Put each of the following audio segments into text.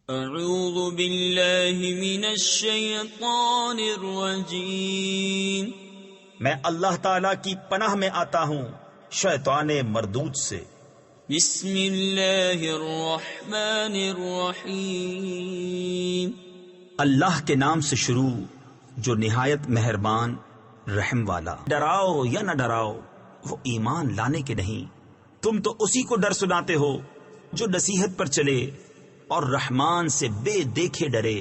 اعوذ باللہ من الشیطان الرجیم، میں اللہ تعالی کی پناہ میں آتا ہوں شیطان مردود سے۔ بسم اللہ الرحمن الرحیم، اللہ کے نام سے شروع جو نہایت مہربان رحم والا۔ ڈراؤ یا نہ ڈراؤ، وہ ایمان لانے کے نہیں، تم تو اسی کو ڈر سناتے ہو جو نصیحت پر چلے اور رحمان سے بے دیکھے ڈرے،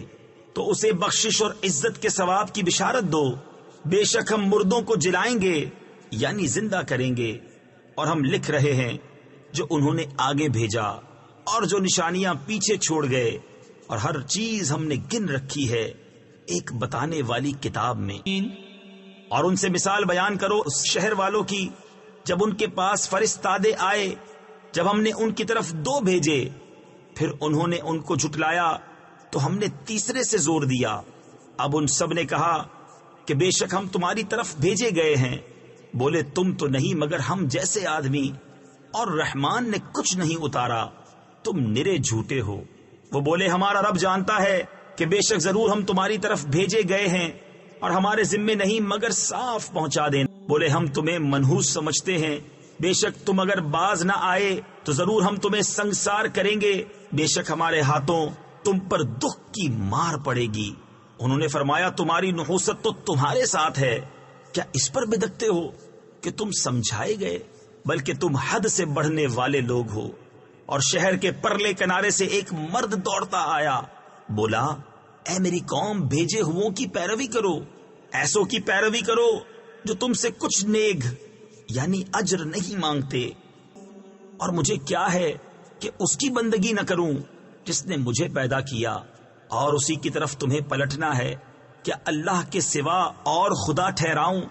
تو اسے بخشش اور عزت کے ثواب کی بشارت دو۔ بے شک ہم مردوں کو جلائیں گے یعنی زندہ کریں گے، اور ہم لکھ رہے ہیں جو انہوں نے آگے بھیجا اور جو نشانیاں پیچھے چھوڑ گئے، اور ہر چیز ہم نے گن رکھی ہے ایک بتانے والی کتاب میں۔ اور ان سے مثال بیان کرو اس شہر والوں کی جب ان کے پاس فرستادے آئے، جب ہم نے ان کی طرف 2 بھیجے، پھر انہوں نے ان کو جھٹلایا تو ہم نے تیسرے سے زور دیا۔ اب ان سب نے کہا کہ بے شک ہم تمہاری طرف بھیجے گئے ہیں۔ بولے تم تو نہیں مگر ہم جیسے آدمی، اور رحمان نے کچھ نہیں اتارا، تم نرے جھوٹے ہو۔ وہ بولے ہمارا رب جانتا ہے کہ بے شک ضرور ہم تمہاری طرف بھیجے گئے ہیں، اور ہمارے ذمے نہیں مگر صاف پہنچا دینا۔ بولے ہم تمہیں منحوس سمجھتے ہیں، بے شک تم اگر باز نہ آئے تو ضرور ہم تمہیں سنگسار کریں گے، بے شک ہمارے ہاتھوں تم پر دکھ کی مار پڑے گی۔ انہوں نے فرمایا تمہاری نحوست تو تمہارے ساتھ ہے، کیا اس پر بدکتے ہو کہ تم سمجھائے گئے؟ بلکہ تم حد سے بڑھنے والے لوگ ہو۔ اور شہر کے پرلے کنارے سے ایک مرد دوڑتا آیا، بولا اے میری قوم، بھیجے ہوں کی پیروی کرو، ایسوں کی پیروی کرو جو تم سے کچھ نیگ یعنی اجر نہیں مانگتے، اور مجھے کیا ہے کہ اس کی بندگی نہ کروں جس نے مجھے پیدا کیا، اور اسی کی طرف تمہیں پلٹنا ہے۔ کیا اللہ کے سوا اور خدا ٹھہراؤں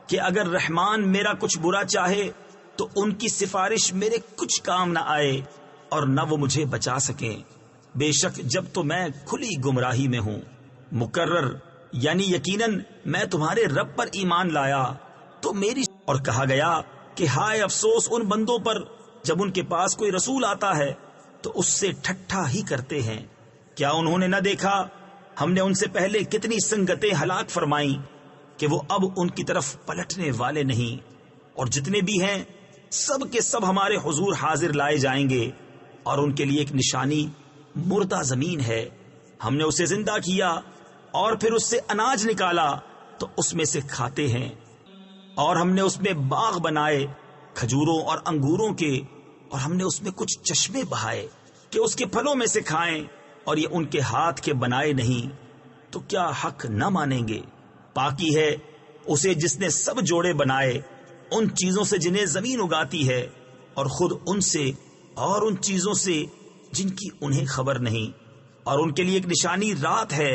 کہ اگر رحمان میرا کچھ برا چاہے تو ان کی سفارش میرے کچھ کام نہ آئے، اور نہ وہ مجھے بچا سکیں۔ بے شک جب تو میں کھلی گمراہی میں ہوں، مقرر یعنی یقیناً میں تمہارے رب پر ایمان لایا تو میری۔ اور کہا گیا کہ ہائے افسوس ان بندوں پر جب ان کے پاس کوئی رسول آتا ہے تو اس سے ٹھٹھا ہی کرتے ہیں۔ کیا انہوں نے نہ دیکھا ہم نے ان سے پہلے کتنی سنگتیں ہلاک فرمائیں کہ وہ اب ان کی طرف پلٹنے والے نہیں، اور جتنے بھی ہیں سب کے سب ہمارے حضور حاضر لائے جائیں گے، اور ان کے لیے ایک نشانی مردہ زمین ہے۔ ہم نے اسے زندہ کیا اور پھر اس سے اناج نکالا تو اس میں سے کھاتے ہیں، اور ہم نے اس میں باغ بنائے کھجوروں اور انگوروں کے، اور ہم نے اس میں کچھ چشمے بہائے کہ اس کے پھلوں میں سے کھائیں، اور یہ ان کے ہاتھ کے بنائے نہیں، تو کیا حق نہ مانیں گے؟ پاکی ہے اسے جس نے سب جوڑے بنائے ان چیزوں سے جنہیں زمین اگاتی ہے، اور خود ان سے اور ان چیزوں سے جن کی انہیں خبر نہیں۔ اور ان کے لیے ایک نشانی رات ہے،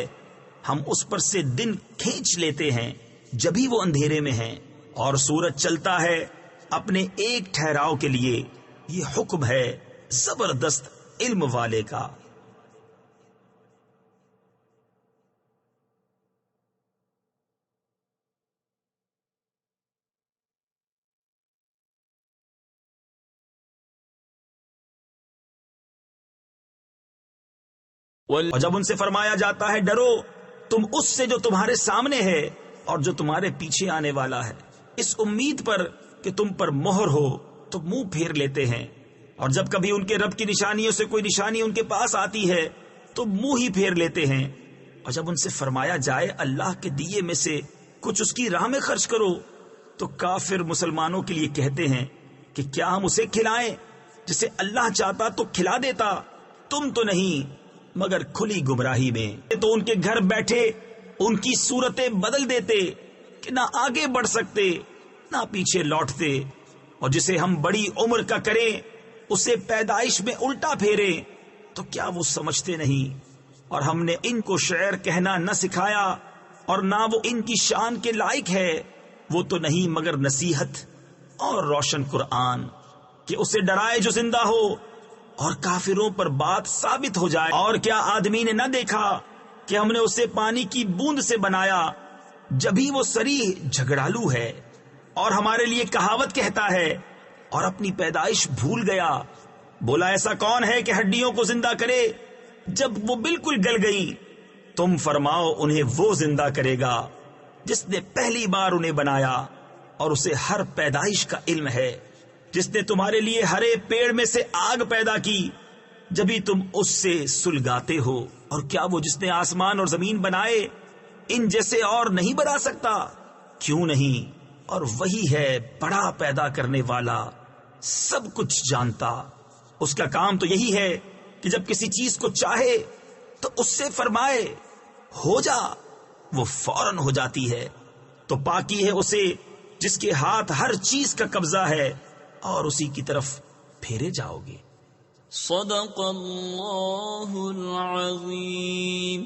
ہم اس پر سے دن کھینچ لیتے ہیں جبھی وہ اندھیرے میں ہیں، اور سورج چلتا ہے اپنے ایک ٹھہراؤ کے لیے۔ یہ حکم ہے زبردست علم والے کا۔ اور جب ان سے فرمایا جاتا ہے ڈرو تم اس سے جو تمہارے سامنے ہے اور جو تمہارے پیچھے آنے والا ہے، اس امید پر کہ تم پر مہر ہو، تو منہ پھیر لیتے ہیں۔ اور جب کبھی ان کے رب کی نشانیوں سے کوئی نشانی ان کے پاس آتی ہے تو منہ ہی پھیر لیتے ہیں۔ اور جب ان سے فرمایا جائے اللہ کے دیے میں سے کچھ اس کی راہ میں خرچ کرو، تو کافر مسلمانوں کے لیے کہتے ہیں کہ کیا ہم اسے کھلائیں؟ جسے اللہ چاہتا تو کھلا دیتا، تم تو نہیں مگر کھلی گمراہی میں۔ تو ان کے گھر بیٹھے ان کی صورتیں بدل دیتے کہ نہ آگے بڑھ سکتے نہ پیچھے لوٹتے، اور جسے ہم بڑی عمر کا کریں اسے پیدائش میں الٹا پھیرے، تو کیا وہ سمجھتے نہیں؟ اور ہم نے ان کو شعر کہنا نہ سکھایا، اور نہ وہ ان کی شان کے لائق ہے، وہ تو نہیں مگر نصیحت اور روشن قرآن، کہ اسے ڈرائے جو زندہ ہو اور کافروں پر بات ثابت ہو جائے۔ اور کیا آدمی نے نہ دیکھا کہ ہم نے اسے پانی کی بوند سے بنایا جبھی وہ صریح جھگڑالو ہے، اور ہمارے لیے کہاوت کہتا ہے اور اپنی پیدائش بھول گیا۔ بولا ایسا کون ہے کہ ہڈیوں کو زندہ کرے؟ جب وہ بالکل گل گئی تم فرماؤ انہیں وہ زندہ کرے گا جس نے پہلی بار انہیں بنایا اور اسے ہر پیدائش کا علم ہے، جس نے تمہارے لیے ہرے پیڑ میں سے آگ پیدا کی جبھی تم اس سے سلگاتے ہو، اور کیا وہ جس نے آسمان اور زمین بنائے ان جیسے اور نہیں بنا سکتا؟ کیوں نہیں، اور وہی ہے بڑا پیدا کرنے والا، سب کچھ جانتا۔ اس کا کام تو یہی ہے کہ جب کسی چیز کو چاہے تو اس سے فرمائے ہو جا، وہ فوراً ہو جاتی ہے۔ تو پاکی ہے اسے جس کے ہاتھ ہر چیز کا قبضہ ہے اور اسی کی طرف پھیرے جاؤ گے۔ صدق اللہ العظیم۔